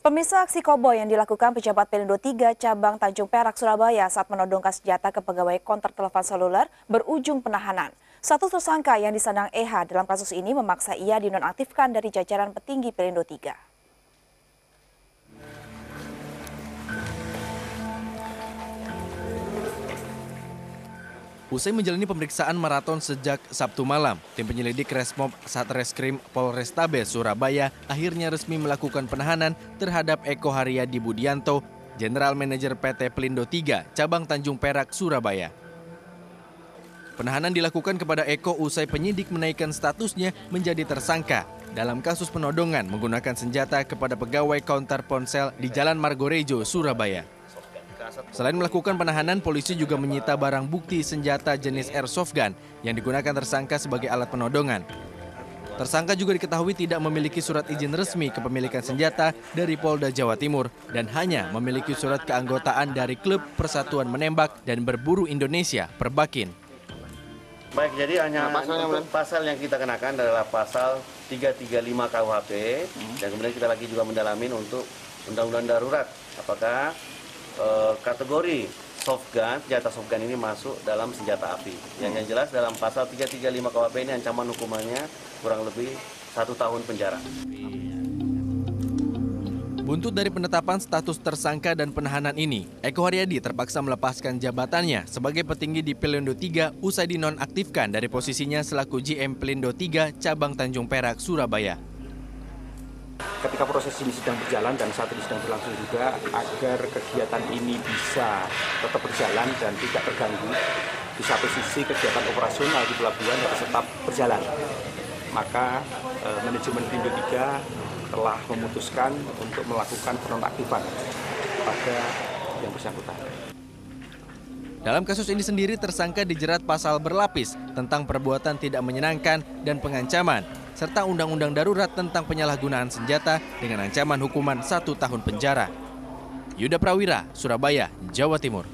Pemirsa, aksi koboi yang dilakukan pejabat Pelindo 3 cabang Tanjung Perak, Surabaya saat menodongkan senjata ke pegawai konter telepon seluler berujung penahanan. Satu tersangka yang disandang EH dalam kasus ini memaksa ia dinonaktifkan dari jajaran petinggi Pelindo 3. Usai menjalani pemeriksaan maraton sejak Sabtu malam, tim penyelidik Resmob Satreskrim Polrestabes Surabaya akhirnya resmi melakukan penahanan terhadap Eko Haryadi Budianto, General Manager PT Pelindo 3, Cabang Tanjung Perak, Surabaya. Penahanan dilakukan kepada Eko usai penyidik menaikkan statusnya menjadi tersangka dalam kasus penodongan menggunakan senjata kepada pegawai counter ponsel di Jalan Margorejo, Surabaya. Selain melakukan penahanan, polisi juga menyita barang bukti senjata jenis airsoft gun yang digunakan tersangka sebagai alat penodongan. Tersangka juga diketahui tidak memiliki surat izin resmi kepemilikan senjata dari Polda Jawa Timur dan hanya memiliki surat keanggotaan dari Klub Persatuan Menembak dan Berburu Indonesia (Perbakin). Baik, jadi hanya untuk pasal yang kita kenakan adalah pasal 335 KUHP dan kemudian kita lagi juga mendalamin untuk undang-undang darurat. Apakah kategori soft gun, senjata soft gun ini masuk dalam senjata api. Yang jelas dalam pasal 335 KUHP ini ancaman hukumannya kurang lebih 1 tahun penjara. Buntut dari penetapan status tersangka dan penahanan ini, Eko Haryadi terpaksa melepaskan jabatannya sebagai petinggi di Pelindo 3 usai dinonaktifkan dari posisinya selaku GM Pelindo 3 Cabang Tanjung Perak, Surabaya. Ketika proses ini sedang berjalan dan saat ini sedang berlangsung juga, agar kegiatan ini bisa tetap berjalan dan tidak terganggu, di satu sisi kegiatan operasional di pelabuhan harus tetap berjalan. Maka manajemen Pelindo 3 telah memutuskan untuk melakukan penonaktifan pada yang bersangkutan. Dalam kasus ini sendiri, tersangka dijerat pasal berlapis tentang perbuatan tidak menyenangkan dan pengancaman, serta Undang-Undang Darurat tentang penyalahgunaan senjata dengan ancaman hukuman 1 tahun penjara. Yuda Prawira, Surabaya, Jawa Timur.